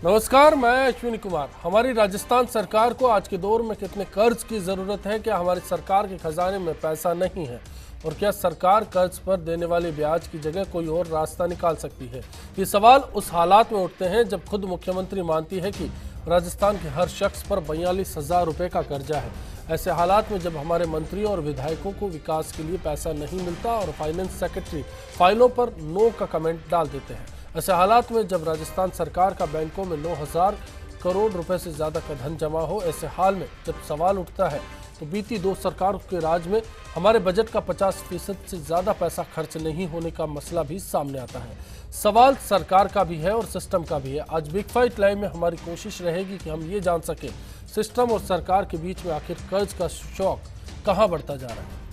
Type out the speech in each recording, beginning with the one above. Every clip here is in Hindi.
नमस्कार, मैं अश्विनी कुमार। हमारी राजस्थान सरकार को आज के दौर में कितने कर्ज की जरूरत है? क्या हमारी सरकार के खजाने में पैसा नहीं है? और क्या सरकार कर्ज पर देने वाले ब्याज की जगह कोई और रास्ता निकाल सकती है? ये सवाल उस हालात में उठते हैं जब खुद मुख्यमंत्री मानती है कि राजस्थान के हर शख्स पर 42,000 रुपये का कर्जा है। ऐसे हालात में जब हमारे मंत्रियों और विधायकों को विकास के लिए पैसा नहीं मिलता और फाइनेंस सेक्रेटरी फाइलों पर नो का कमेंट डाल देते हैं, ऐसे हालात में जब राजस्थान सरकार का बैंकों में 9,000 करोड़ रुपए से ज़्यादा का धन जमा हो, ऐसे हाल में जब सवाल उठता है तो बीती 2 सरकारों के राज में हमारे बजट का 50% से ज़्यादा पैसा खर्च नहीं होने का मसला भी सामने आता है। सवाल सरकार का भी है और सिस्टम का भी है। आज बिग फाइट लाइव में हमारी कोशिश रहेगी कि हम ये जान सकें सिस्टम और सरकार के बीच में आखिर कर्ज का शौक कहाँ बढ़ता जा रहा है।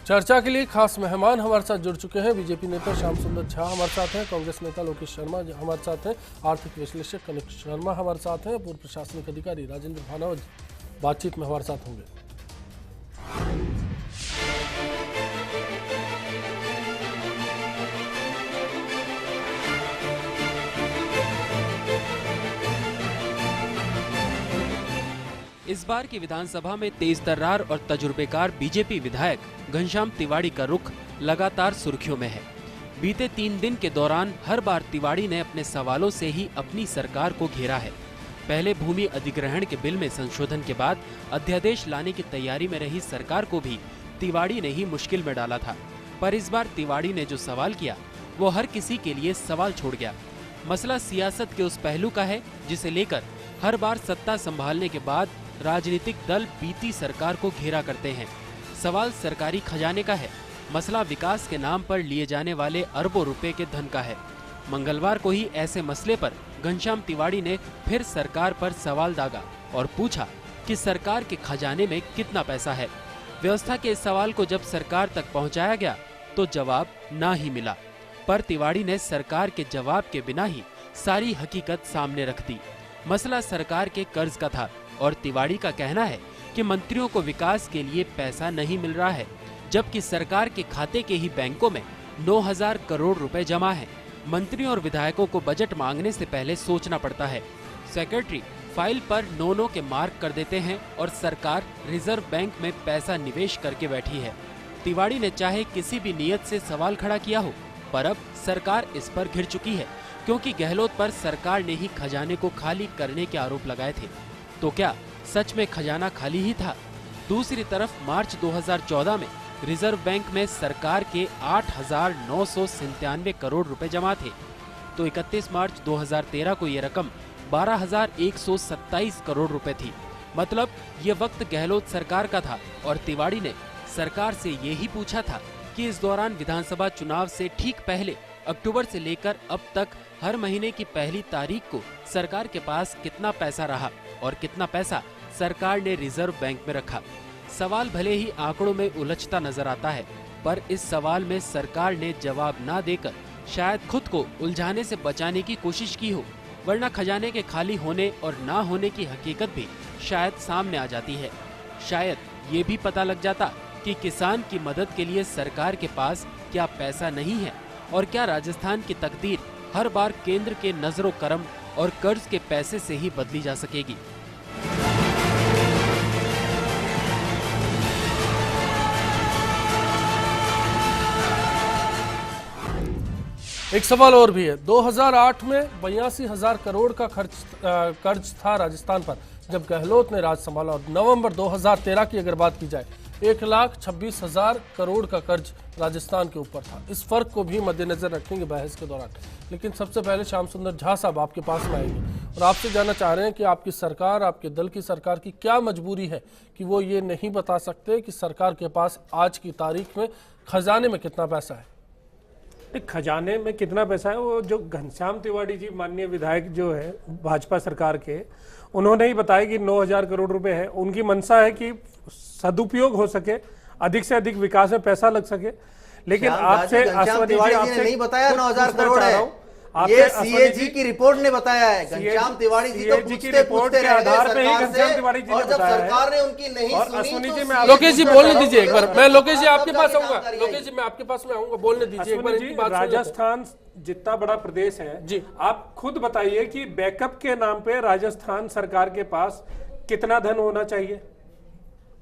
चर्चा के लिए खास मेहमान हमारे साथ जुड़ चुके हैं। बीजेपी नेता श्याम सुंदर झा हमारे साथ हैं, कांग्रेस नेता लोकेश शर्मा हमारे साथ हैं, आर्थिक विश्लेषक कनिक शर्मा हमारे साथ हैं, पूर्व प्रशासनिक अधिकारी राजेंद्र भानवत बातचीत में हमारे साथ होंगे। इस बार की विधानसभा में तेज तर्रार और तजुर्बेकार बीजेपी विधायक घनश्याम तिवाड़ी का रुख लगातार सुर्खियों में है। बीते 3 दिन के दौरान हर बार तिवाड़ी ने अपने सवालों से ही अपनी सरकार को घेरा है। पहले भूमि अधिग्रहण के बिल में संशोधन के बाद अध्यादेश लाने की तैयारी में रही सरकार को भी तिवाड़ी ने ही मुश्किल में डाला था। पर इस बार तिवाड़ी ने जो सवाल किया वो हर किसी के लिए सवाल छोड़ गया। मसला सियासत के उस पहलू का है जिसे लेकर हर बार सत्ता संभालने के बाद राजनीतिक दल बीती सरकार को घेरा करते हैं। सवाल सरकारी खजाने का है। मसला विकास के नाम पर लिए जाने वाले अरबों रुपए के धन का है। मंगलवार को ही ऐसे मसले पर घनश्याम तिवाड़ी ने फिर सरकार पर सवाल दागा और पूछा कि सरकार के खजाने में कितना पैसा है। व्यवस्था के इस सवाल को जब सरकार तक पहुंचाया गया तो जवाब ना ही मिला। पर तिवाड़ी ने सरकार के जवाब के बिना ही सारी हकीकत सामने रख दी। मसला सरकार के कर्ज का था और तिवाड़ी का कहना है कि मंत्रियों को विकास के लिए पैसा नहीं मिल रहा है, जबकि सरकार के खाते के ही बैंकों में 9,000 करोड़ रुपए जमा है। मंत्रियों और विधायकों को बजट मांगने से पहले सोचना पड़ता है। सेक्रेटरी फाइल पर नो के मार्क कर देते हैं और सरकार रिजर्व बैंक में पैसा निवेश करके बैठी है। तिवाड़ी ने चाहे किसी भी नियत से सवाल खड़ा किया हो, पर अब सरकार इस पर घिर चुकी है, क्योंकि गहलोत पर सरकार ने ही खजाने को खाली करने के आरोप लगाए थे। तो क्या सच में खजाना खाली ही था? दूसरी तरफ मार्च 2014 में रिजर्व बैंक में सरकार के 8,997 करोड़ रुपए जमा थे, तो 31 मार्च 2013 को ये रकम 12,127 करोड़ रुपए थी। मतलब ये वक्त गहलोत सरकार का था और तिवाड़ी ने सरकार से ये ही पूछा था कि इस दौरान विधानसभा चुनाव से ठीक पहले अक्टूबर से लेकर अब तक हर महीने की पहली तारीख को सरकार के पास कितना पैसा रहा और कितना पैसा सरकार ने रिजर्व बैंक में रखा। सवाल भले ही आंकड़ों में उलझता नजर आता है, पर इस सवाल में सरकार ने जवाब ना देकर शायद खुद को उलझाने से बचाने की कोशिश की हो, वरना खजाने के खाली होने और ना होने की हकीकत भी शायद सामने आ जाती है। शायद ये भी पता लग जाता कि किसान की मदद के लिए सरकार के पास क्या पैसा नहीं है और क्या राजस्थान की तकदीर हर बार केंद्र के नजरो करम और कर्ज के पैसे से ही बदली जा सकेगी। एक सवाल और भी है। 2008 में 82,000 करोड़ का कर्ज था राजस्थान पर जब गहलोत ने राज संभाला, और नवंबर 2013 की अगर बात की जाए 1,26,000 करोड़ का कर्ज राजस्थान के ऊपर था। इस फर्क को भी मद्देनजर रखेंगे बहस के दौरान। लेकिन सबसे पहले श्याम सुंदर झा साहब आपके पास में आएंगे और आपसे जानना चाह रहे हैं कि आपकी सरकार, आपके दल की सरकार की क्या मजबूरी है कि वो ये नहीं बता सकते कि सरकार के पास आज की तारीख में खजाने में कितना पैसा है। खजाने में कितना पैसा है वो जो घनश्याम तिवारी जी माननीय विधायक जो है भाजपा सरकार के, उन्होंने ही बताया कि 9,000 करोड़ रुपए है। उनकी मंशा है कि सदुपयोग हो सके, अधिक से अधिक विकास में पैसा लग सके। लेकिन आपसे घनश्याम तिवारी जी ने नहीं बताया 9,000 करोड़ है, ये सीएजी की रिपोर्ट ने बताया है। घनश्याम तिवारी जी तो पूछते रह गए सरकार से, और जब सरकार ने उनकी नहीं सुनी तो लोकेश जी बोलने दीजिए एक बार, मैं लोकेश जी आपके पास आऊंगा, लोकेश जी मैं आपके पास में आऊंगा, बोलने दीजिए एक बार इनकी बात। राजस्थान जितना बड़ा प्रदेश है जी, आप खुद बताइए कि बैकअप के नाम पे राजस्थान सरकार के पास कितना धन होना चाहिए?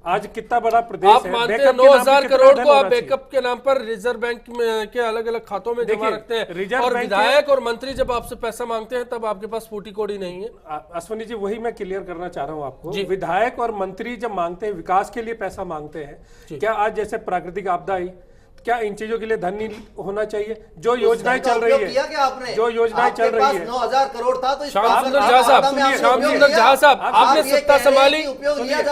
आज कितना बड़ा प्रदेश आप मानते हैं 9,000 करोड़ को आप बैकअप के नाम पर रिजर्व बैंक में के अलग अलग खातों में जमा रखते हैं, और विधायक और मंत्री जब आपसे पैसा मांगते हैं तब आपके पास फूटी कोड़ी नहीं है। अश्विनी जी वही मैं क्लियर करना चाह रहा हूं आपको। विधायक और मंत्री जब मांगते हैं, विकास के लिए पैसा मांगते हैं, क्या आज जैसे प्राकृतिक आपदा आई, क्या इन चीजों के लिए धन नहीं होना चाहिए? जो योजनाएं चल रही है, जो योजनाएं चल रही है, 9,000 करोड़ था तो श्याम सुंदर झा साहब आपने सत्ता संभाली।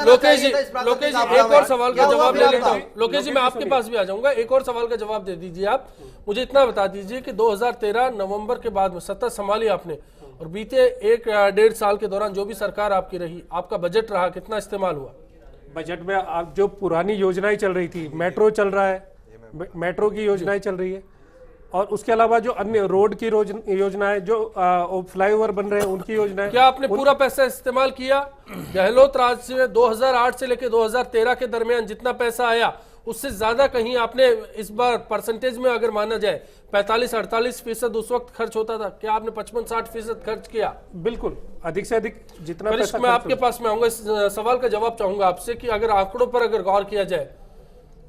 लोकेश जी एक और सवाल का जवाब ले लेता हूँ। लोकेश जी मैं आपके पास भी आ जाऊंगा, एक और सवाल का जवाब दे दीजिए आप। मुझे इतना बता दीजिए कि 2013 नवंबर के बाद में सत्ता संभाली आपने, और बीते 1-1.5 साल के दौरान जो भी सरकार आपकी रही, आपका बजट रहा, कितना इस्तेमाल हुआ? बजट में आप जो पुरानी योजनाएं चल रही थी, मेट्रो चल रहा है, मेट्रो की योजनाएं चल रही है, और उसके अलावा जो अन्य रोड की योजनाएं, जो फ्लाईओवर बन रहे हैं उनकी योजनाएं, क्या आपने पूरा पैसा इस्तेमाल किया? गहलोत राज से 2008 से लेकर 2013 के दरमियान जितना पैसा आया उससे ज्यादा कहीं आपने इस बार परसेंटेज में अगर माना जाए 45-48% उस वक्त खर्च होता था, क्या आपने 55-60% खर्च किया? बिल्कुल, अधिक से अधिक जितना पैसा। मैं आपके पास में आऊंगा, इस सवाल का जवाब चाहूंगा आपसे कि अगर आंकड़ों पर अगर गौर किया जाए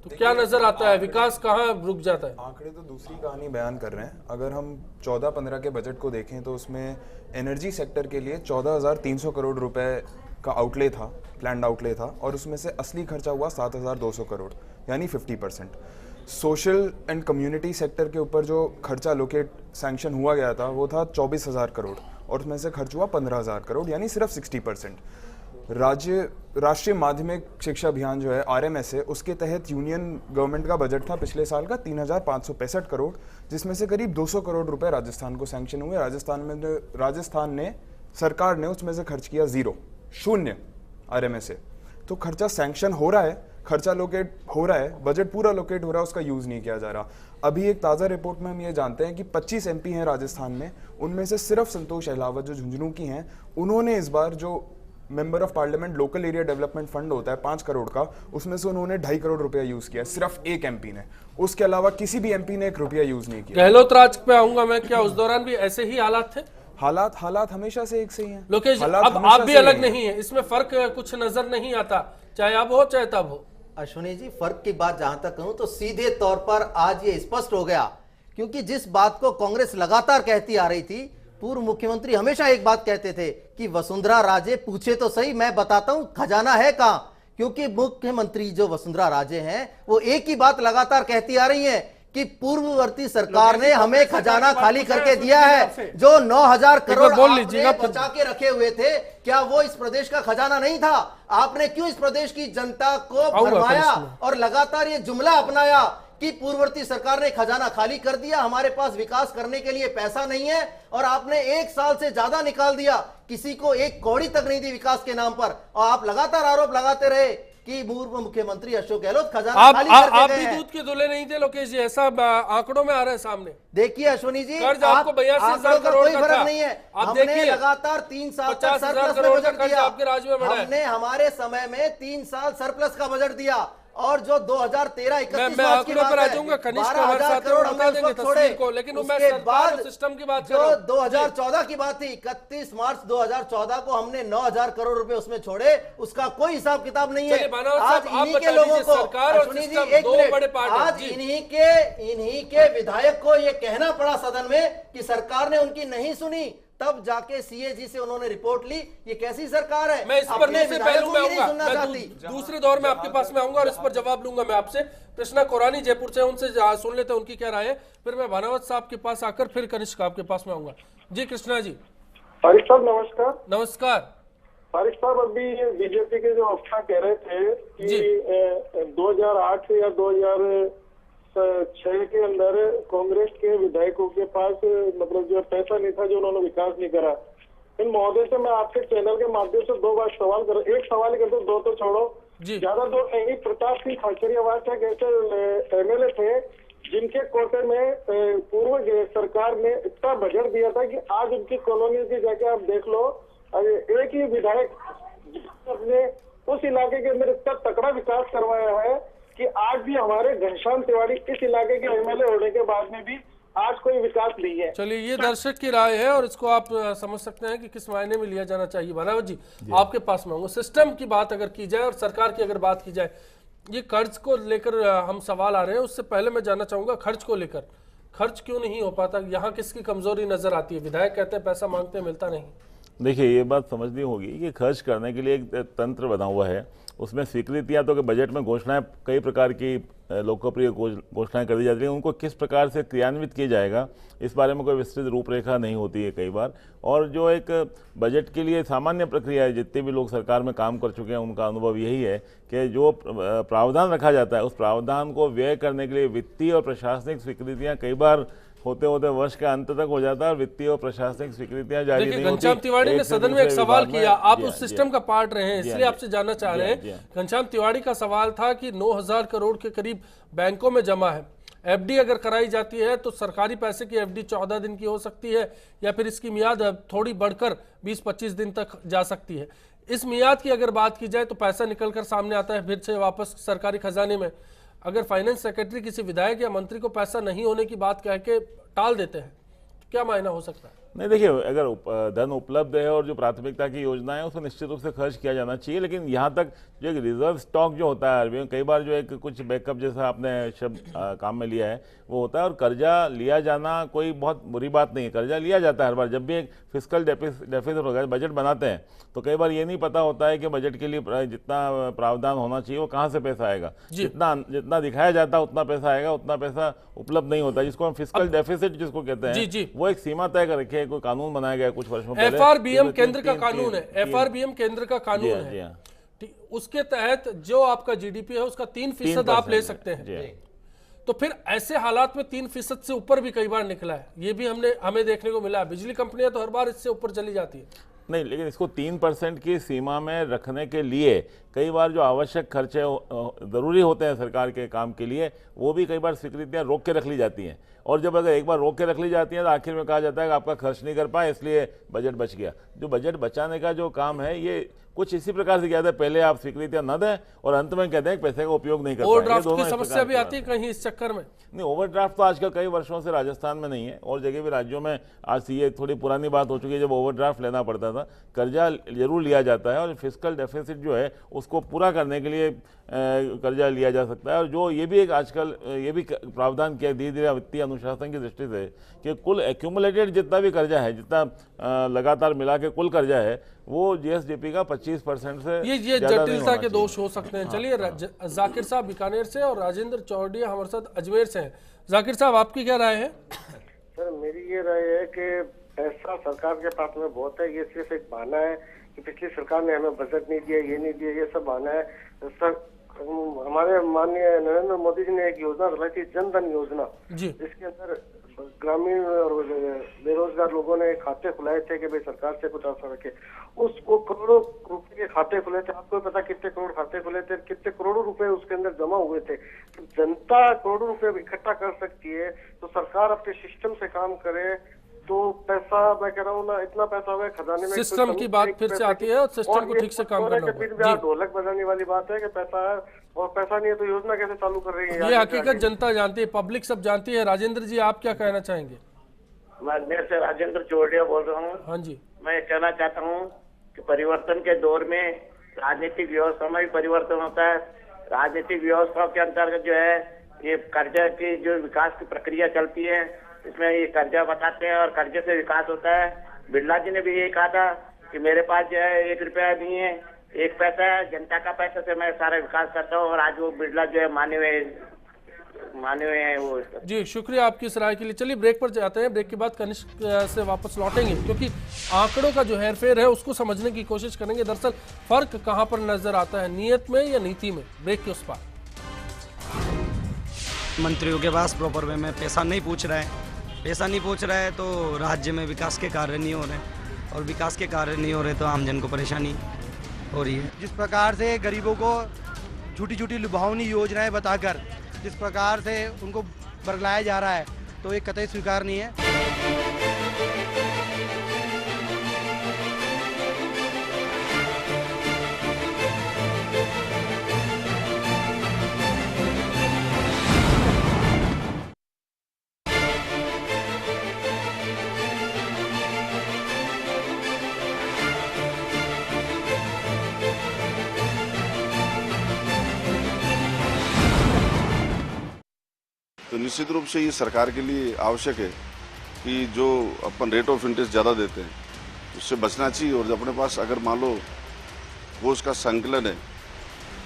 तो क्या नजर आता है, विकास कहाँ रुक जाता है? आंकड़े तो दूसरी कहानी बयान कर रहे हैं। अगर हम 14-15 के बजट को देखें तो उसमें एनर्जी सेक्टर के लिए 14,300 करोड़ रुपए का आउटले था, प्लान्ड आउटले था, और उसमें से असली खर्चा हुआ 7,200 करोड़, यानी 50%। सोशल एंड कम्युनिटी सेक्टर के ऊपर जो खर्चा लोकेट सैंक्शन हुआ गया था वो था 24,000 करोड़, और उसमें से खर्च हुआ 15,000 करोड़, यानी सिर्फ 60%। राष्ट्रीय माध्यमिक शिक्षा अभियान जो है RMS है, उसके तहत यूनियन गवर्नमेंट का बजट था पिछले साल का 3,565 करोड़, जिसमें से करीब 200 करोड़ रुपए राजस्थान को सैंक्शन हुए। राजस्थान ने सरकार ने उसमें से खर्च किया 0 RMS से। तो खर्चा सैंक्शन हो रहा है, खर्चा लोकेट हो रहा है, बजट पूरा लोकेट हो रहा है, उसका यूज नहीं किया जा रहा। अभी एक ताज़ा रिपोर्ट में हम ये जानते हैं कि 25 MP हैं राजस्थान में, उनमें से सिर्फ संतोष अहलावत जो झुंझुनू की हैं, उन्होंने इस बार जो member of parliament local area development fund होता है 5 करोड़ का, उसमें से उन्होंने 2.5 करोड़ रुपया यूज किया, सिर्फ एक MP ने। उसके अलावा किसी भी MP ने 1 रुपया यूज नहीं किया। गहलोत राज पे आऊंगा मैं, क्या उस दौरान भी ऐसे ही हालात थे? हालात हमेशा से एक से ही हैं। लोकेश अब आप भी अलग नहीं है, इसमें फर्क कुछ नजर नहीं आता, चाहे अब हो चाहे तब हो। अश्विनी जी फर्क की बात जहां तक कहूं तो सीधे तौर पर आज ये स्पष्ट हो गया, क्योंकि जिस बात को कांग्रेस लगातार कहती आ रही थी, पूर्व मुख्यमंत्री हमेशा एक बात कहते थे कि वसुंधरा राजे पूछे तो सही, मैं बताता हूं खजाना है कहां। क्योंकि मुख्यमंत्री जो वसुंधरा राजे हैं वो एक ही बात लगातार कहती आ रही हैं कि पूर्ववर्ती सरकार ने हमें खजाना खाली करके दिया है। जो 9,0000 करोड़ आपने बचा के रखे हुए थे, क्या वो इस प्रदेश का खजाना नहीं था? आपने क्यों इस प्रदेश की जनता को भरमाया और लगातार ये जुमला अपनाया कि पूर्ववर्ती सरकार ने खजाना खाली कर दिया, हमारे पास विकास करने के लिए पैसा नहीं है, और आपने 1 साल से ज्यादा निकाल दिया, किसी को 1 कौड़ी तक नहीं दी विकास के नाम पर, और आप लगातार आरोप लगाते रहे कि पूर्व मुख्यमंत्री अशोक गहलोत खजाना खाली करके गए हैं। आप भी दूध के धुले नहीं थे लोकेश जी, ऐसा आंकड़ों में आ रहा है सामने। देखिए अश्विनी जी, कर्ज आपको 82,000 करोड़ कोई फर्क नहीं है। हमने लगातार 3 साल तक सरप्लस में बजट दिया, आपके राज्य में बढ़ा है। हमने हमारे समय में 3 साल सरप्लस का बजट दिया, और जो 2013-31 मैं आंकड़ों पर आ जाऊंगा, कनिष्ठ हमारे साथ बता देंगे तस्वीर को, लेकिन उसके बाद सिस्टम की बात जो 2014 की बात थी, 31 मार्च 2014 को हमने 9,000 करोड़ रुपए उसमें छोड़े, उसका कोई हिसाब किताब नहीं है। आज इन्हीं के लोगों को, अश्विनी जी एक मिनट, आज इन्हीं के विधायक को ये कहना पड़ा सदन में कि सरकार ने उनकी नहीं सुनी, तब जाके सीएजी से उन्होंने रिपोर्ट ली। ये कैसी सरकार है? मैं इस पर दूसरे दौर में आपके पास में आऊंगा और इस पर जवाब लूंगा मैं आपसे। कृष्णा कोरानी जयपुर से, उनसे सुन लेते हैं उनकी क्या राय है, फिर मैं भानावत साहब के पास आकर फिर कनिष्क आपके पास में आऊंगा। जी कृष्णा जी। फारिक साहब नमस्कार। नमस्कार फारिक साहब, अभी बीजेपी के जो अफवाह कह रहे थे कि 2008 या 2006 के अंदर कांग्रेस के विधायकों के पास मतलब जो पैसा नहीं था, जो उन्होंने विकास नहीं करा। इन महोदय से मैं आपके चैनल के माध्यम से दो बार सवाल कर, एक सवाल कर दो, दो तो छोड़ो, ज्यादा दो नहीं। प्रताप सिंह खाचरियावास एक ऐसे एमएलए थे जिनके कोटे में पूर्व सरकार ने इतना बजट दिया था कि आज उनकी कॉलोनी की जाके आप देख लो, एक ही विधायक ने उस इलाके के अंदर इतना तकड़ा विकास करवाया है कि आज भी हमारे घनश्याम तिवारी इस इलाके के एमएलए होने के बाद में भी आज कोई विकास नहीं है। चलिए, ये दर्शक की राय है और इसको आप समझ सकते हैं कि किस मायने में लिया जाना चाहिए। बनावत जी, आपके पास में सिस्टम की बात अगर की जाए और सरकार की अगर बात की जाए, ये कर्ज को लेकर हम सवाल आ रहे हैं, उससे पहले मैं जानना चाहूंगा खर्च को लेकर, खर्च क्यों नहीं हो पाता, यहाँ किसकी कमजोरी नजर आती है? विधायक कहते हैं पैसा मांगते हैं मिलता नहीं। देखिए, ये बात समझनी होगी कि खर्च करने के लिए एक तंत्र बना हुआ है, उसमें स्वीकृतियां तो बजट में घोषणाएं कई प्रकार की लोकप्रिय घोषणाएं कर दी जाती हैं, उनको किस प्रकार से क्रियान्वित किया जाएगा इस बारे में कोई विस्तृत रूपरेखा नहीं होती है कई बार। और जो एक बजट के लिए सामान्य प्रक्रिया है, जितने भी लोग सरकार में काम कर चुके हैं उनका अनुभव यही है कि जो प्रावधान रखा जाता है उस प्रावधान को व्यय करने के लिए वित्तीय और प्रशासनिक स्वीकृतियां कई बार होते होते वर्ष के अंत तक हो जाता है और वित्तीय और प्रशासनिक स्वीकृतियां जारी नहीं होती। घनश्याम तिवारी ने सदन में एक सवाल किया, आप उस सिस्टम का पार्ट रहे हैं इसलिए आपसे जानना चाह रहे हैं। घनश्याम तिवारी का सवाल था कि 9,000 करोड़ के करीब बैंकों में जमा है, एफडी अगर कराई जाती है तो सरकारी पैसे की एफडी 14 दिन की हो सकती है या फिर इसकी मियाद थोड़ी बढ़कर 20-25 दिन तक जा सकती है। इस मियाद की अगर बात की जाए तो पैसा निकलकर सामने आता है फिर से वापस सरकारी खजाने में। अगर फाइनेंस सेक्रेटरी किसी विधायक या मंत्री को पैसा नहीं होने की बात कह के टाल देते हैं तो क्या मायना हो सकता है? नहीं, देखिए, अगर धन उपलब्ध है और जो प्राथमिकता की योजना है उसमें निश्चित रूप से खर्च किया जाना चाहिए, लेकिन यहाँ तक जो एक रिजर्व स्टॉक जो होता है आरबीआई में कई बार जो एक कुछ बैकअप जैसा आपने शब्द काम में लिया है वो होता है। और कर्जा लिया जाना कोई बहुत बुरी बात नहीं है, कर्जा लिया जाता है हर बार। जब भी एक फिस्कल डेफिसिट होगा, बजट बनाते हैं तो कई बार ये नहीं पता होता है कि बजट के लिए जितना प्रावधान होना चाहिए वो कहाँ से पैसा आएगा। जितना दिखाया जाता है उतना पैसा आएगा, उतना पैसा उपलब्ध नहीं होता, जिसको हम फिस्कल डेफिसिट जिसको कहते हैं। वो एक सीमा तय कर रखी है, कोई कानून बनाया गया कुछ वर्षों पहले, एफआरबीएम केंद्र का कानून है, एफआरबीएम केंद्र का कानून है, उसके तहत जो आपका जीडीपी है उसका 3% आप ले सकते हैं। तो फिर ऐसे हालात में 3% से ऊपर भी कई बार निकला है, ये भी हमें देखने को मिला है। बिजली कंपनियां तो हर बार इससे ऊपर चली जाती है। नहीं, लेकिन इसको 3% की सीमा में रखने के लिए कई बार जो आवश्यक खर्चे ज़रूरी होते हैं सरकार के काम के लिए वो भी कई बार स्वीकृतियां रोक के रख ली जाती हैं। और जब अगर एक बार रोक के रख ली जाती है तो आखिर में कहा जाता है कि आपका खर्च नहीं कर पाए इसलिए बजट बच गया। जो बजट बचाने का जो काम है ये कुछ इसी प्रकार से किया था, पहले आप स्वीकृतियां न दें और अंत में कहते हैं कि पैसे का उपयोग नहीं कर पाए। ओवरड्राफ्ट की समस्या भी आती है कहीं इस चक्कर में? नहीं, ओवरड्राफ्ट तो आजकल कई वर्षों से राजस्थान में नहीं है और जगह भी राज्यों में आज ये थोड़ी पुरानी बात हो चुकी है जब ओवरड्राफ्ट लेना पड़ता था। कर्जा जरूर लिया जाता है और फिस्कल डेफिसिट जो है उसको पूरा करने के लिए कर्जा लिया जा सकता है। और जो ये भी एक आजकल ये भी प्रावधान किया धीरे धीरे वित्तीय अनुशासन की दृष्टि से कि कुल एक्यूमुलेटेड जितना भी कर्जा है, जितना लगातार मिला के कुल कर्जा है वो जीएसडीपी का 25% से ये जटिलता के दोष हो सकते हैं। चलिए, जाकिर साहब बीकानेर से और राजेंद्र चौड़िया हमारे साथ अजमेर से हैं। जाकिर साहब, आपकी क्या राय है? सर, मेरी ये राय है कि पैसा सरकार के पास में बहुत है, ये सिर्फ एक बहाना है कि पिछली सरकार ने हमें बजट नहीं दिया, ये नहीं दिया, ये सब बहाना है। सर, हमारे माननीय नरेंद्र मोदी जी ने एक योजना चलाई थी, जन धन योजना, जिसके अंदर ग्रामीण और बेरोजगार लोगों ने खाते खुलाए थे कि भाई सरकार से कुछ आशा रखे। उसको करोड़ों रुपए के खाते खुले थे, आपको पता कितने करोड़ खाते खुले थे, कितने करोड़ों रुपए उसके अंदर जमा हुए थे। तो जनता करोड़ों रुपए इकट्ठा कर सकती है तो सरकार अपने सिस्टम से काम करे तो पैसा, मैं कह रहा हूँ ना, इतना पैसा हुआ खजाने में। सिस्टम की बात फिर से आती है और सिस्टम को ठीक से काम करना होगा। ढोलक बजाने वाली बात है कि पैसा है और पैसा नहीं है तो योजना कैसे चालू कर रही है? ये हकीकत जनता जानती है, पब्लिक सब जानती है। राजेंद्र जी, आप क्या कहना चाहेंगे? मैं अजमेर से राजेंद्र चौड़िया बोल रहा हूँ। हाँ जी, मैं कहना चाहता हूँ कि परिवर्तन के दौर में राजनीतिक व्यवस्था में भी परिवर्तन होता है। राजनीतिक व्यवस्था के अंतर्गत जो है ये कर्जा की जो विकास की प्रक्रिया चलती है, इसमें ये कर्जा बताते हैं और कर्जे से विकास होता है। बिरला जी ने भी यही कहा था कि मेरे पास जो है 1 रुपया नहीं है, 1 पैसा है, जनता का पैसा से मैं सारा विकास करता हूँ। और आज वो बिरला जो है माने हुए हैं वो। जी, शुक्रिया आपकी इस राय के लिए। चलिए ब्रेक पर जाते हैं, ब्रेक के बाद कनिष्क से वापस लौटेंगे क्योंकि आंकड़ों का जो हेरफेर है उसको समझने की कोशिश करेंगे। दरअसल फर्क कहां पर नजर आता है, नीयत में या नीति में? ब्रेक के उस पार। मंत्रियों के पास प्रॉपर वे में पैसा नहीं पहुंच रहा है तो राज्य में विकास के कार्य नहीं हो रहे हैं, और विकास के कार्य नहीं हो रहे तो आमजन को परेशानी हो रही है। जिस प्रकार से गरीबों को छोटी छोटी लुभावनी योजनाएं बताकर जिस प्रकार से उनको बरगलाया जा रहा है तो ये कतई स्वीकार्य नहीं है। तो निश्चित रूप से ये सरकार के लिए आवश्यक है कि जो अपन रेट ऑफ इंटरेस्ट ज़्यादा देते हैं उससे बचना चाहिए, और अपने पास अगर मान लो कोष का संकलन है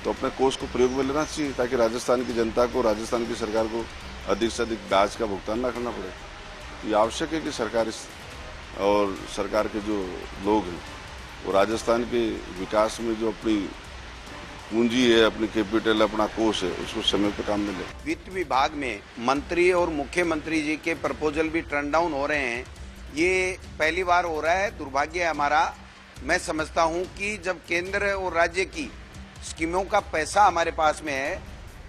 तो अपने कोष को प्रयोग में लेना चाहिए, ताकि राजस्थान की जनता को, राजस्थान की सरकार को अधिक से अधिक ब्याज का भुगतान ना करना पड़े। ये आवश्यक है कि सरकार और सरकार के जो लोग हैं वो राजस्थान के विकास में जो अपनी पूंजी है, अपनी कैपिटल, अपना कोष है, उसको समय पर काम में ले। वित्त विभाग में मंत्री और मुख्यमंत्री जी के प्रपोजल भी टर्न डाउन हो रहे हैं, ये पहली बार हो रहा है। दुर्भाग्य है हमारा। मैं समझता हूं कि जब केंद्र और राज्य की स्कीमों का पैसा हमारे पास में है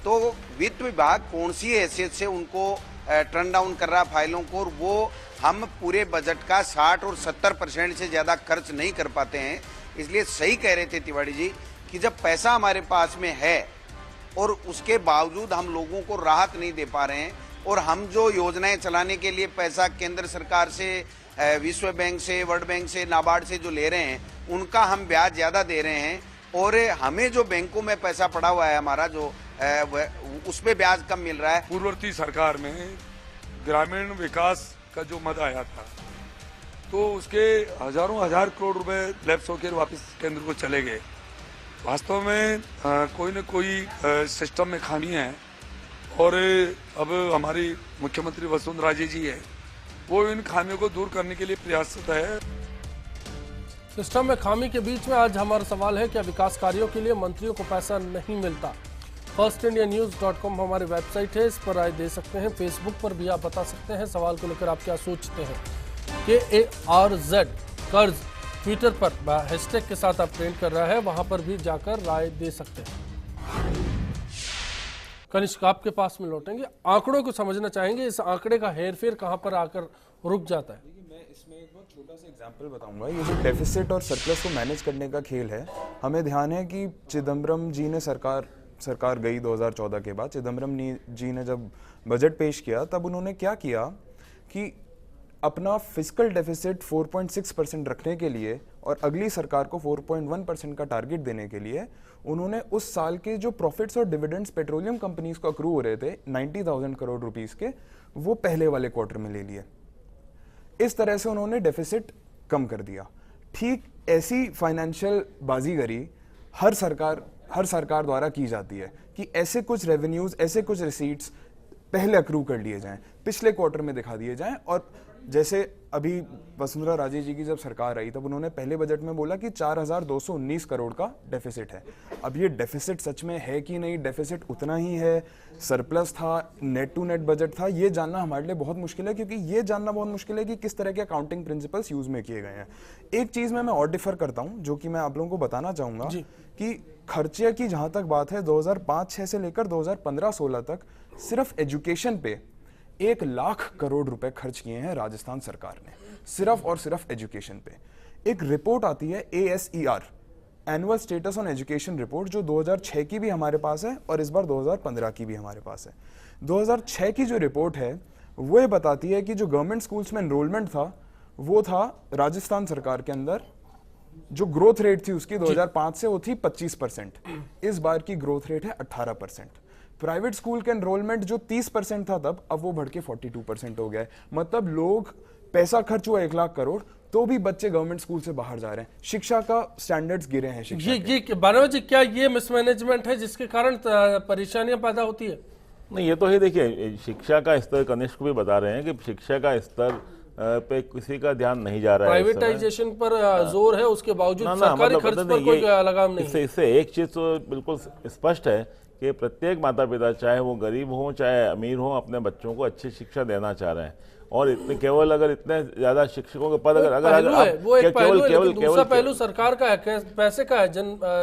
तो वित्त विभाग कौन सी हैसियत से उनको टर्न डाउन कर रहा फाइलों को, और वो हम पूरे बजट का 60 और 70% से ज़्यादा खर्च नहीं कर पाते हैं। इसलिए सही कह रहे थे तिवाड़ी जी कि जब पैसा हमारे पास में है और उसके बावजूद हम लोगों को राहत नहीं दे पा रहे हैं, और हम जो योजनाएं चलाने के लिए पैसा केंद्र सरकार से, विश्व बैंक से, वर्ल्ड बैंक से, नाबार्ड से जो ले रहे हैं उनका हम ब्याज ज़्यादा दे रहे हैं, और हमें जो बैंकों में पैसा पड़ा हुआ है हमारा जो उस पर ब्याज कम मिल रहा है। पूर्ववर्ती सरकार में ग्रामीण विकास का जो मद आया था तो उसके हजारों हजार करोड़ रुपए लैप्स होकर वापस केंद्र को चले गए। वास्तव में कोई न कोई सिस्टम में खामी है, और अब हमारी मुख्यमंत्री वसुंधरा राजे जी है, वो इन खामियों को दूर करने के लिए प्रयासरत है। सिस्टम में खामी के बीच में आज हमारा सवाल है, क्या विकास कार्यों के लिए मंत्रियों को पैसा नहीं मिलता? firstindianews.com हमारी वेबसाइट है, इस पर राय दे सकते हैं। फेसबुक पर भी आप बता सकते हैं सवाल को लेकर आप क्या सोचते हैं। KARZ कर्ज ट्विटर पर हैशटैग के साथ आप ट्रेंड कर रहा है, वहां पर भी जाकर राय दे सकते हैं। कनिष्क आपके पास में लौटेंगे, आंकड़ों को समझना चाहेंगे, इस आंकड़े का हेरफेर कहां पर आकर रुक जाता है? मैं इसमें एक बहुत छोटा सा एग्जांपल बताऊंगा। ये जो डेफिसिट और सरप्लस को मैनेज करने का खेल है, हमें ध्यान है कि चिदम्बरम जी ने सरकार गई 2014 के बाद, चिदम्बरम जी ने जब बजट पेश किया तब उन्होंने क्या किया कि अपना फिस्कल डेफिसिट 4.6% रखने के लिए और अगली सरकार को 4.1% का टारगेट देने के लिए उन्होंने उस साल के जो प्रॉफिट्स और डिविडेंड्स पेट्रोलियम कंपनीज को अक्रू हो रहे थे 90,000 करोड़ रुपीस के, वो पहले वाले क्वार्टर में ले लिए। इस तरह से उन्होंने डेफिसिट कम कर दिया। ठीक ऐसी फाइनेंशियल बाजीगरी हर सरकार द्वारा की जाती है कि ऐसे कुछ रेवेन्यूज, ऐसे कुछ रिसीट्स पहले अक्रू कर लिए जाएं, पिछले क्वार्टर में दिखा दिए जाएं। और जैसे अभी वसुंधरा राजे जी की जब सरकार आई तब उन्होंने पहले बजट में बोला कि 4,219 करोड़ का डेफिसिट है। अब ये डेफिसिट सच में है कि नहीं, डेफिसिट उतना ही है, सरप्लस था, नेट टू नेट बजट था, ये जानना हमारे लिए बहुत मुश्किल है, क्योंकि ये जानना बहुत मुश्किल है कि किस तरह के अकाउंटिंग प्रिंसिपल्स यूज में किए गए हैं। एक चीज में मैं और डिफर करता हूं, जो कि मैं आप लोगों को बताना चाहूंगा कि खर्चे की जहां तक बात है, 2005-6 से लेकर 2015-16 तक सिर्फ एजुकेशन पे 1 लाख करोड़ रुपए खर्च किए हैं राजस्थान सरकार ने, सिर्फ और सिर्फ एजुकेशन पे। एक रिपोर्ट आती है ASER, annual status on education report, जो 2006 की भी हमारे पास है और इस बार 2015 की भी हमारे पास है। 2006 की जो रिपोर्ट है वो ये बताती है कि जो गवर्नमेंट स्कूल्स में एनरोलमेंट था वो था राजस्थान सरकार के अंदर, जो ग्रोथ रेट थी उसकी 2005 से वो थी 25%, इस बार की ग्रोथ रेट है 18%। प्राइवेट स्कूल के एनरोलमेंट जो 30% था तब, अब वो बढ़ के 42% हो गया है। मतलब लोग, पैसा खर्च हुआ 1 लाख करोड़ तो भी बच्चे गवर्नमेंट स्कूल से बाहर जा रहे हैं, शिक्षा का स्टैंडर्ड्स गिरे हैं। ये बानवा जी, क्या ये मिसमैनेजमेंट है जिसके कारण परेशानियां पैदा होती है? नहीं, ये तो ही देखिए, शिक्षा का स्तर, कनिष्क भी बता रहे हैं कि शिक्षा का स्तर पे किसी का ध्यान नहीं जा रहा है। प्राइवेटाइजेशन पर जोर है, उसके बावजूद सरकारी खर्च पर कोई लगाम नहीं। इससे एक चीज तो बिल्कुल स्पष्ट है कि प्रत्येक माता पिता, चाहे वो गरीब हो चाहे अमीर हो, अपने बच्चों को अच्छी शिक्षा देना चाह रहे हैं। और इतने केवल अगर इतने ज्यादा शिक्षकों के पद दूसरा पहलू सरकार का है, पैसे का है,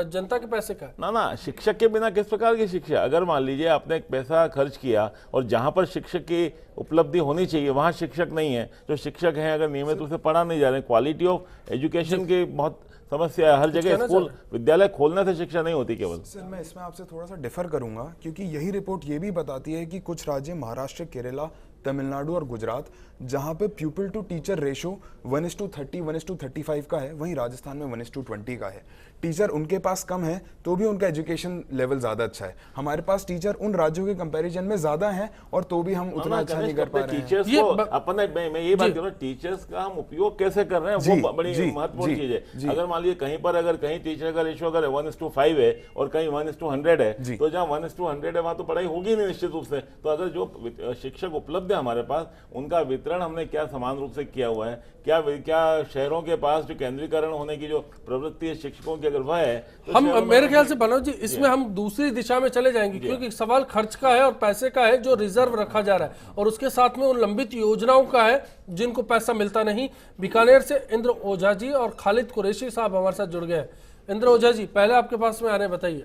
जनता के पैसे का है ना। शिक्षक के बिना किस प्रकार की शिक्षा? अगर मान लीजिए आपने एक पैसा खर्च किया और जहां पर शिक्षक की उपलब्धि होनी चाहिए वहां शिक्षक नहीं है, जो शिक्षक हैं अगर नियमित रूप से पढ़ा नहीं जा रहे, क्वालिटी ऑफ एजुकेशन की बहुत समस्या है। हर जगह स्कूल विद्यालय खोलने से शिक्षा नहीं होती केवल। सर मैं इसमें आपसे थोड़ा सा डिफर करूंगा, क्योंकि यही रिपोर्ट ये भी बताती है कि कुछ राज्य महाराष्ट्र, केरला, तमिलनाडु और गुजरात, जहां पे प्यूपिल टू टीचर रेशो 1:30, 1:35 का है, वहीं राजस्थान में 1:20 का है। टीचर उनके पास कम है तो भी उनका एजुकेशन लेवल ज्यादा अच्छा है। हमारे पास टीचर उन राज्यों के कंपैरिजन में ज्यादा हैं और तो भी हम उतना अच्छा नहीं कर पा रहे हैं। टीचर्स को अपने मैं ये बात कर रहा हूं, टीचर्स का हम उपयोग कैसे कर रहे हैं वो बड़ी महत्वपूर्ण चीज है। अगर मान लीजिए कहीं पर अगर कहीं टीचर का रेशियो अगर 1:5 है और कहीं 1:100 है, तो जहाँ 1:100 है वहां तो पढ़ाई होगी नहीं निश्चित रूप से। तो अगर जो शिक्षक उपलब्ध है हमारे पास, उनका वितरण हमने क्या समान रूप से किया हुआ है, क्या शहरों के पास जो केंद्रीकरण होने की जो प्रवृत्ति है शिक्षकों की अगर वह है, तो हम मेरे ख्याल से बनोज जी इसमें हम दूसरी दिशा में चले जाएंगे, क्योंकि सवाल खर्च का है और पैसे का है जो रिजर्व रखा जा रहा है, और उसके साथ में उन लंबित योजनाओं का है जिनको पैसा मिलता नहीं। बीकानेर से इंद्र ओझा जी और खालिद कुरैशी साहब हमारे साथ जुड़ गए हैं। इंद्र ओझा जी पहले आपके पास में आ रहे हैं, बताइए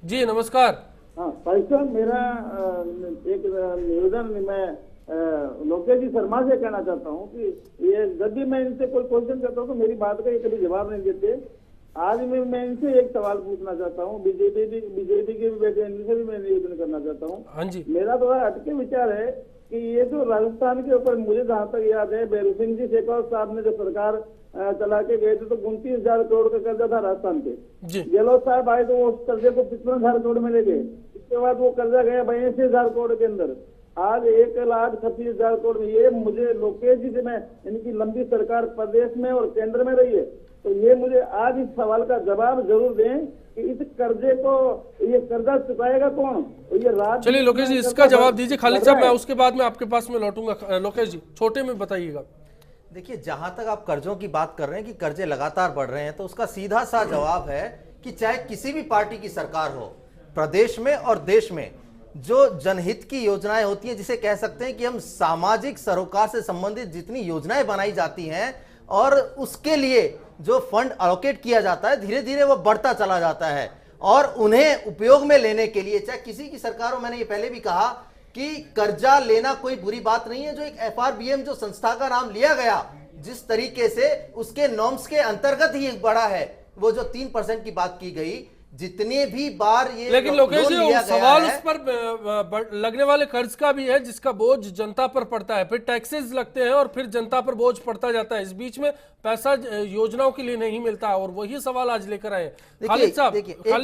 जी। नमस्कार। हाँ भाई साहब, मेरा एक निवेदन मैं लोकेश जी शर्मा से कहना चाहता हूँ कि ये जब भी मैं इनसे कोई क्वेश्चन करता हूँ तो मेरी बात का ये कभी जवाब नहीं देते। आज मैं इनसे एक सवाल पूछना चाहता हूँ, बीजेपी के भी बैठे इनसे भी मैं निवेदन करना चाहता हूँ। हाँ जी। मेरा थोड़ा हटके विचार है कि ये जो राजस्थान के ऊपर, मुझे जहाँ तक याद है, बैरू सिंह जी शेखावत साहब ने जो सरकार चला के गए थे तो 29,000 करोड़ का कर्जा था राजस्थान पे। गहलोत साहब आए तो उस कर्जे को 55,000 करोड़ में ले गए। इसके बाद वो कर्जा गया 82,000 करोड़ के अंदर, आज 1,36,000 करोड़ में। ये मुझे लोकेश जी से, मैं इनकी लंबी सरकार प्रदेश में और केंद्र में रही है, तो ये मुझे आज इस सवाल का जवाब जरूर दें कि इस कर्जे को, ये कर्जा चुकाएगा कौन? ये राज्य। चलिए लोकेश जी इसका जवाब दीजिए खालिद साहब, मैं उसके बाद में आपके पास में लौटूंगा। लोकेश जी छोटे में बताइएगा। देखिए, जहां तक आप कर्जों की बात कर रहे हैं कि कर्जे लगातार बढ़ रहे हैं, तो उसका सीधा सा जवाब है कि चाहे किसी भी पार्टी की सरकार हो, प्रदेश में और देश में, जो जनहित की योजनाएं होती हैं, जिसे कह सकते हैं कि हम सामाजिक सरोकार से संबंधित जितनी योजनाएं बनाई जाती हैं और उसके लिए जो फंड अलोकेट किया जाता है, धीरे धीरे वो बढ़ता चला जाता है। और उन्हें उपयोग में लेने के लिए, चाहे किसी की सरकार हो, मैंने ये पहले भी कहा कि कर्जा लेना कोई बुरी बात नहीं है। जो एक FRBM जो संस्था का नाम लिया गया, जिस तरीके से उसके नॉर्म्स के अंतर्गत ही बढ़ा है, वो जो 3% की बात की गई, जितने भी बार ये, लेकिन लोकेश जी सवाल उस पर लगने वाले कर्ज का भी है जिसका बोझ जनता पर पड़ता है, फिर टैक्सेस लगते हैं और फिर जनता पर बोझ पड़ता जाता है। इस बीच में पैसा योजनाओं के लिए नहीं मिलता, और वही सवाल आज लेकर आए खालिद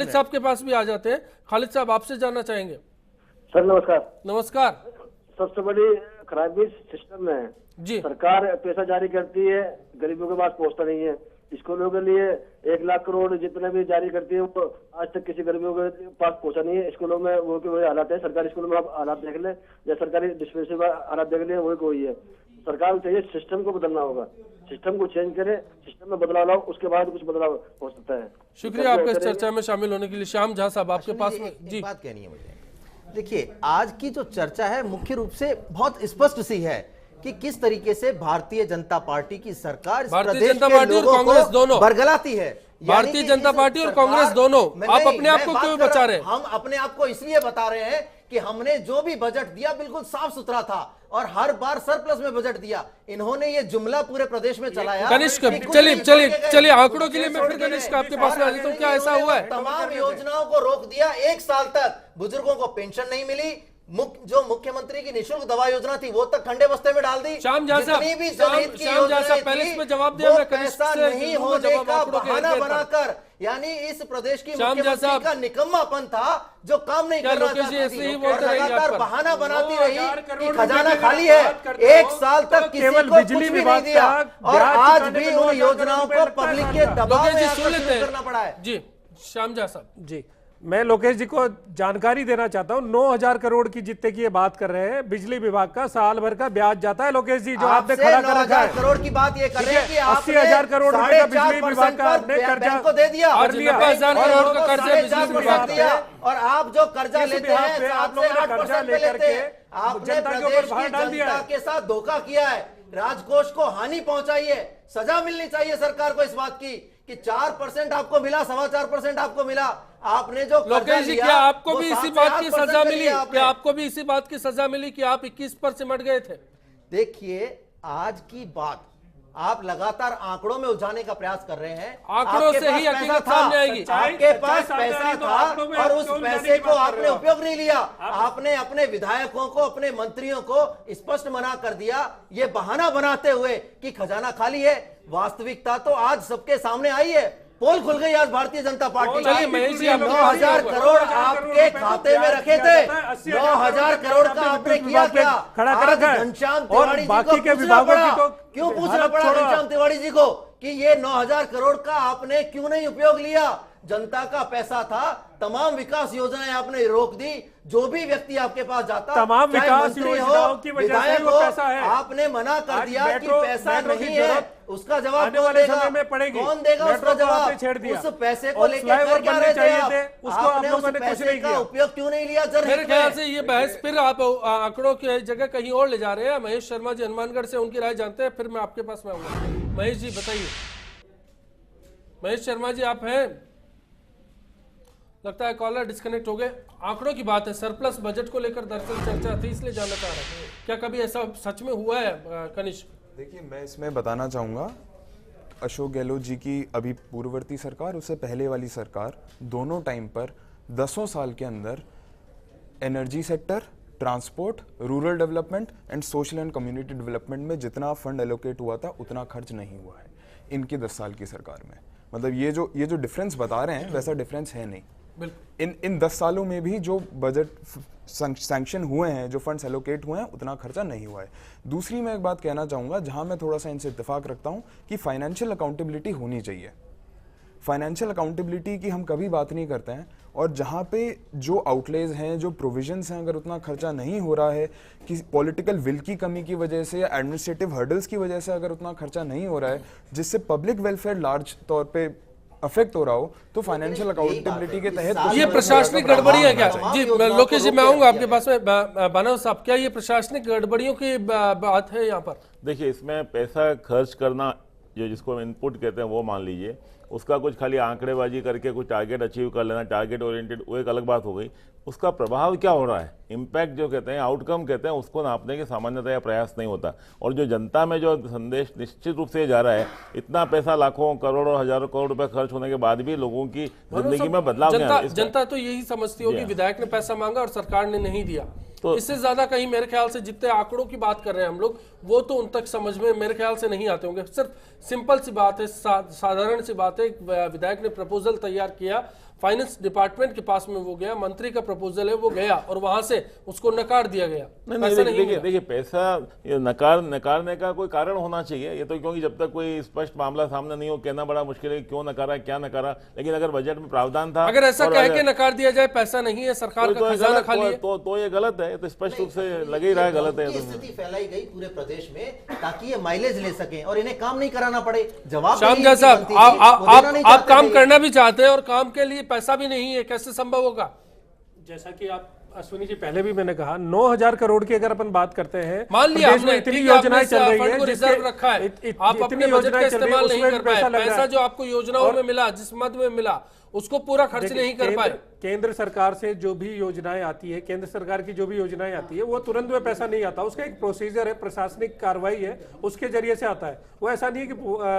साहब के पास भी आ जाते हैं। खालिद साहब आपसे जानना चाहेंगे। सर नमस्कार। नमस्कार। सबसे बड़ी खराबी सिस्टम में है जी। सरकार पैसा जारी करती है, गरीबों के पास पहुंचता नहीं है। स्कूलों के लिए 1 लाख करोड़ जितने भी जारी करती है, वो आज तक किसी गरीबों के पास पहुंचा नहीं है। स्कूलों में वो के वही हालात है। सरकारी स्कूलों में आप हालात देख ले या सरकारी डिस्पेंसरी में हालात देख ले, वही कोई है। सरकार को चाहिए सिस्टम को बदलना होगा, सिस्टम को चेंज करे, सिस्टम में बदलाव लाओ, उसके बाद कुछ बदलाव हो सकता है। शुक्रिया आपका इस चर्चा में शामिल होने के लिए। श्याम झा साहब आपके पास में जी बात कहनी है मुझे। देखिए, आज की जो चर्चा है मुख्य रूप से बहुत स्पष्ट सी है कि किस तरीके से भारतीय जनता पार्टी की सरकार भारतीय जनता पार्टी और कांग्रेस दोनों बरगलाती है। भारतीय जनता पार्टी और कांग्रेस दोनों, आप अपने आप को क्यों बचा रहे हैं? हम अपने आप को इसलिए बता रहे हैं कि हमने जो भी बजट दिया बिल्कुल साफ सुथरा था और हर बार सरप्लस में बजट दिया। इन्होंने ये जुमला पूरे प्रदेश में चलाया। कनिष्क चलिए आंकड़ों के लिए मैं फिर कनिष्क आपके पास में आ जाता हूं। क्या ऐसा हुआ है? तमाम योजनाओं को रोक दिया। 1 साल तक बुजुर्गों को पेंशन नहीं मिली। जो मुख्यमंत्री की निःशुल्क दवा योजना थी वो तक ठंडे बस्ते में डाल दी। श्याम झा साहब पहले इसमें जवाब दिया, मैं पैसा नहीं होने का बहाना बनाकर, यानी इस प्रदेश की मुख्यमंत्री का निकम्मापन था जो काम नहीं कर रहा था और लगातार बहाना बनाती रही कि खजाना खाली है। 1 साल तक किसी को कुछ भी नहीं दिया और आज भी उन योजनाओं को पब्लिक के दबाव में करना पड़ा है। जी श्याम झा साहब जी, मैं लोकेश जी को जानकारी देना चाहता हूँ, 9,000 करोड़ की जितने की ये बात कर रहे हैं, बिजली विभाग का साल भर का ब्याज जाता है लोकेश जी, जो आपने खड़ा कर रखा है। करोड़ की बात ये कर रहे हैं कि 80,000 करोड़ रुपए का बिजली विभाग का आपने कर्जा को दे दिया, 90,000 करोड़ का कर्जा बिजली विभाग दिया, और आप जो कर्जा लेते हैं आप लोगों ने कर्जा लेकर के आपने प्रदेश की जनता के साथ धोखा किया है, राजकोष को हानि पहुंचाई है। सजा मिलनी चाहिए सरकार को इस बात की कि 4% आपको मिला, 4.25% आपको मिला। आपने जो लोकेश जी, क्या आपको भी इसी बात की सजा मिली? क्या आपको भी इसी बात की सजा मिली कि आप 21 पर सिमट गए थे? देखिए, आज की बात आप लगातार आंकड़ों में उलझाने का प्रयास कर रहे हैं। आंकड़ों से ही हकीकत सामने आएगी। आपके पास पैसा था और उस पैसे को आपने उपयोग नहीं लिया। आपने अपने विधायकों को, अपने मंत्रियों को स्पष्ट मना कर दिया, ये बहाना बनाते हुए कि खजाना खाली है। वास्तविकता तो आज सबके सामने आई है, पोल खुल गई आज भारतीय जनता पार्टी। 9,000 करोड़ आपके खाते में रखे थे, 9,000 करोड़ का आपने किया क्या? आज घनश्याम तिवाड़ी जी को पूछना पड़ा, क्यों पूछना पड़ा घनश्याम तिवाड़ी जी को कि ये 9,000 करोड़ का आपने क्यों नहीं उपयोग लिया? जनता का पैसा था, तमाम विकास योजनाएं आपने रोक दी। जो भी व्यक्ति आपके पास जाता, तमाम विकास योजनाओं की वजह से वो पैसा है, आपने मना कर दिया कि पैसा नहीं है। उसका जवाब कौन देगा? कौन देगा उसका जवाब? उस पैसे को लेकर कर क्या रहे थे आप? आपने उस पैसे का उपयोग क्यों नहीं लिया? मेरे ख्याल से ये बहस फिर आप आंकड़ों की जगह कहीं और ले जा रहे हैं। महेश शर्मा जी हनुमानगढ़ से, उनकी राय जानते हैं, फिर मैं आपके पास में आऊंगा। महेश जी बताइए। महेश शर्मा जी आप हैं? लगता है कॉलर डिस्कनेक्ट हो गए। आंकड़ों की बात है, सरप्लस बजट को लेकर दरअसल चर्चा थी, इसलिए जानना चाह रहे हैं क्या कभी ऐसा सच में हुआ है? कनिष्क, देखिए, मैं इसमें बताना चाहूँगा, अशोक गहलोत जी की अभी पूर्ववर्ती सरकार, उससे पहले वाली सरकार, दोनों टाइम पर 10 साल के अंदर energy sector, transport, rural development and social and community development में जितना फंड एलोकेट हुआ था उतना खर्च नहीं हुआ है इनकी 10 साल की सरकार में। मतलब ये जो डिफरेंस बता रहे हैं वैसा डिफरेंस है नहीं। इन 10 सालों में भी जो बजट सैंक्शन हुए हैं, जो फंड्स एलोकेट हुए हैं, उतना खर्चा नहीं हुआ है। दूसरी मैं एक बात कहना चाहूँगा, जहाँ मैं थोड़ा सा इनसे इत्तेफाक रखता हूँ कि फाइनेंशियल अकाउंटेबिलिटी होनी चाहिए। फाइनेंशियल अकाउंटेबिलिटी की हम कभी बात नहीं करते हैं, और जहाँ पे जो आउटलेज हैं, जो प्रोविजंस हैं, अगर उतना खर्चा नहीं हो रहा है कि पॉलिटिकल विल की कमी की वजह से या एडमिनिस्ट्रेटिव हर्डल्स की वजह से अगर उतना खर्चा नहीं हो रहा है जिससे पब्लिक वेलफेयर लार्ज तौर पे अफेक्ट हो रहा हो, तो फाइनेंशियल अकाउंटेबिलिटी के तहत ये प्रशासनिक गड़बड़ी है क्या? जी लोकेश जी, मैं आऊंगा आपके पास में। बानव साहब, क्या ये प्रशासनिक गड़बड़ियों की बात है यहाँ पर? देखिए, इसमें पैसा खर्च करना, जो जिसको हम इनपुट कहते हैं, वो मान लीजिए, उसका कुछ खाली आंकड़ेबाजी करके कुछ टारगेट अचीव कर लेना, टारगेट ओरिएंटेड, वो एक अलग बात हो गई। उसका प्रभाव क्या हो रहा है, इम्पैक्ट जो कहते हैं, आउटकम कहते हैं, उसको नापने के सामान्यतः प्रयास नहीं होता। और जो जनता में जो संदेश निश्चित रूप से जा रहा है, इतना पैसा लाखों करोड़ों हजारों करोड़ रुपए खर्च होने के बाद भी लोगों की जिंदगी में बदलाव नहीं आ रहा। जनता तो यही समझती होगी विधायक ने पैसा मांगा और सरकार ने नहीं दिया। तो इससे ज्यादा कहीं मेरे ख्याल से जितने आंकड़ों की बात कर रहे हैं हम लोग, वो तो उन तक समझ में मेरे ख्याल से नहीं आते होंगे। सिर्फ सिंपल सी बात है, साधारण सी बात है, विधायक ने प्रपोजल तैयार किया, फाइनेंस डिपार्टमेंट के पास में वो गया, मंत्री का प्रपोजल है, वो गया और वहां से उसको नकार दिया गया। नहीं, देखिए पैसा नकारने का कोई कारण होना चाहिए। ये तो क्योंकि जब तक कोई स्पष्ट मामला सामने नहीं हो, कहना बड़ा मुश्किल है क्यों नकारा, क्या नकारा। लेकिन अगर बजट में प्रावधान था, अगर ऐसा कह के नकार दिया जाए पैसा नहीं है, सरकार का खजाना खाली है, तो ये गलत है। तो स्पष्ट रूप से लगे ही रहा है गलत है। स्थिति फैलाई गई पूरे प्रदेश में ताकि ये माइलेज ले सके और इन्हें काम नहीं कराना पड़े। जवाब श्यामजा साहब, आप काम करना भी चाहते हैं और काम के लिए पैसा भी नहीं है, कैसे संभव होगा? जैसा कि आप अश्विनी जी पहले भी मैंने कहा, 9,000 करोड़ की अगर अपन बात करते हैं, मान लिया आपने इतनी योजनाएं चल रही है, रिजर्व रखा है, आप अपने बजट का इस्तेमाल नहीं कर पाए, पैसा जो आपको योजनाओं में मिला, जिस मद में मिला, उसको पूरा खर्च नहीं कर पाए। केंद्र सरकार से जो भी योजनाएं आती है, केंद्र सरकार की जो भी योजनाएं आती है, वो तुरंत में पैसा नहीं आता, उसका एक प्रोसीजर है, प्रशासनिक कार्रवाई है, उसके जरिए से आता है। वो ऐसा नहीं है कि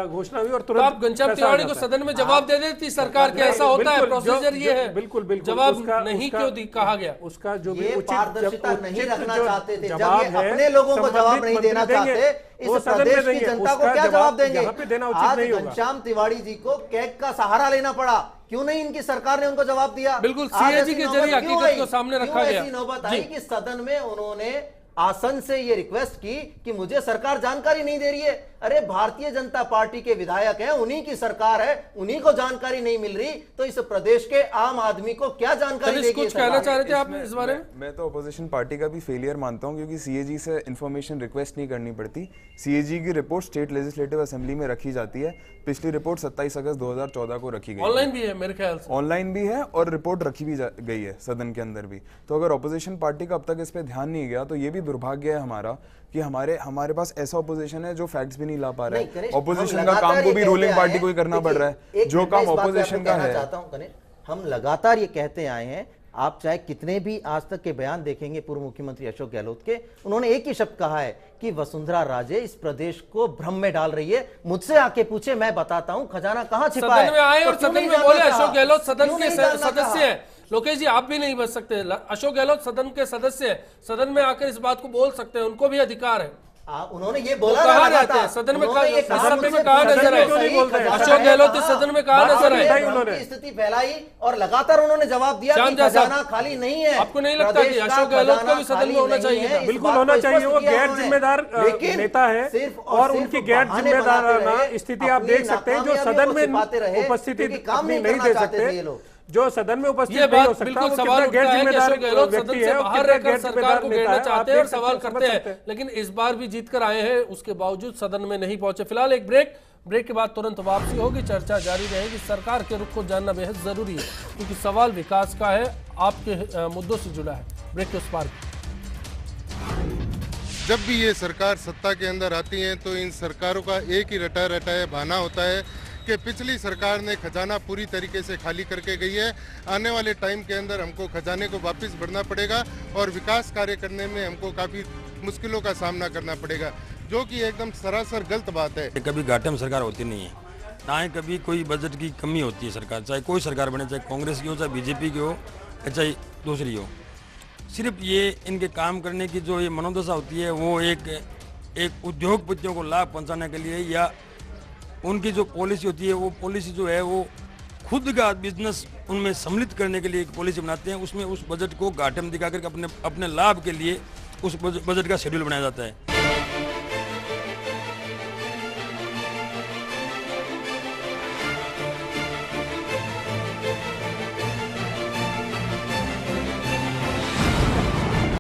घोषणा हुई और तुरंत आप घनश्याम तिवाड़ी को सदन में जवाब दे देती सरकार के, ऐसा होता है, प्रोसीजर ये है। बिल्कुल बिल्कुल, जवाब नहीं क्यों कहा गया? उसका जो भी पारदर्शिता नहीं रखना चाहते थे, जब ये अपने लोगों को जवाब नहीं देना चाहते, इस प्रदेश की जनता को क्या जवाब देंगे? आज घनश्याम तिवाड़ी जी को कैग का सहारा लेना पड़ा, क्यों नहीं इनकी सरकार ने उनको जवाब दिया? बिल्कुल, सीएजी के जरिए हकीकत को सामने रखा गया। ऐसी नौबत आई कि सदन में उन्होंने आसन से ये रिक्वेस्ट की कि मुझे सरकार जानकारी नहीं दे रही है। अरे भारतीय जनता पार्टी के विधायक हैं, उन्हीं की सरकार है, उन्हीं को जानकारी नहीं मिल रही तो इस प्रदेश के आम आदमी को क्या जानकारी देगी? कुछ कहना चाह रहे थे आप इस बारे में? मैं तो अपोजिशन पार्टी का भी फेलियर मानता हूं, क्योंकि सीएजी से इन्फॉर्मेशन रिक्वेस्ट नहीं करनी पड़ती। सीएजी की रिपोर्ट स्टेट लेजिस्लेटिव असेंबली में रखी जाती है। पिछली रिपोर्ट 27 अगस्त 2014 को रखी गई। ऑनलाइन भी है मेरे ख्याल से। ऑनलाइन भी है और रिपोर्ट रखी भी गई है सदन के अंदर भी। तो अगर ऑपोजिशन पार्टी का अब तक इस पे ध्यान नहीं गया तो ये भी दुर्भाग्य है हमारा कि हमारे पास ऐसा ऑपोजिशन है जो फैक्ट्स भी नहीं ला पा रहा है। ऑपोजिशन का काम को भी रूलिंग पार्टी को ही करना पड़ रहा है, जो काम ऑपोजिशन का है। हम लगातार ये कहते आए हैं, आप चाहे कितने भी आज तक के बयान देखेंगे पूर्व मुख्यमंत्री अशोक गहलोत के, उन्होंने एक ही शब्द कहा है कि वसुंधरा राजे इस प्रदेश को भ्रम में डाल रही है। मुझसे आके पूछे, मैं बताता हूं खजाना कहां छिपा है। सदन में आए और सदन में बोले अशोक गहलोत सदन के सदस्य हैं। लोकेश जी, आप भी नहीं बच सकते। अशोक गहलोत सदन के सदस्य हैं, सदन में आकर इस बात को बोल सकते हैं, उनको भी अधिकार है। उन्होंने ये बोला कहाँ रहते हैं सदन में? कहाँ नजर आए अशोक गहलोत? सदन में कहाँ नजर आए? उन्होंने स्थिति फैलाई और लगातार उन्होंने जवाब दिया कि खजाना खाली नहीं है। आपको नहीं लगता कि अशोक गहलोत को भी सदन में होना चाहिए? बिल्कुल होना चाहिए। वो गैर जिम्मेदार नेता है और उनकी गैर जिम्मेदार स्थिति आप देख सकते हैं। जो सदन में उपस्थिति नहीं दे सकते, जो सदन में उपस्थित नहीं हो सकता, बिल्कुल सवाल उठता है कि अशोक गहलोत सदन से बाहर रहकर सरकार को घेरना चाहते हैं और सवाल करते हैं, लेकिन इस बार भी जीत कर आए हैं, उसके बावजूद सदन में नहीं पहुंचे। फिलहाल एक ब्रेक के बाद तुरंत वापसी होगी, चर्चा जारी रहेगी। सरकार के रुख को जानना बेहद जरूरी है क्योंकि सवाल विकास का है, आपके मुद्दों से जुड़ा है। ब्रेक के उस पार। जब भी ये सरकार सत्ता के अंदर आती है तो इन सरकारों का एक ही रटा रटाया बहाना होता है कि पिछली सरकार ने खजाना पूरी तरीके से खाली करके गई है। आने वाले टाइम के अंदर हमको खजाने को वापस भरना पड़ेगा और विकास कार्य करने में हमको काफ़ी मुश्किलों का सामना करना पड़ेगा, जो कि एकदम सरासर गलत बात है। कभी घाटे में सरकार होती नहीं है, ना ही कभी कोई बजट की कमी होती है। सरकार चाहे कोई सरकार बने, चाहे कांग्रेस की हो, चाहे बीजेपी की हो, चाहे दूसरी हो, सिर्फ ये इनके काम करने की जो ये मनोदशा होती है वो एक उद्योगपतियों को लाभ पहुँचाने के लिए, या उनकी जो पॉलिसी होती है वो पॉलिसी जो है वो खुद का बिजनेस उनमें सम्मिलित करने के लिए एक पॉलिसी बनाते हैं। उसमें उस बजट को घाटे में दिखाकर अपने लाभ के लिए उस बजट का शेड्यूल बनाया जाता है।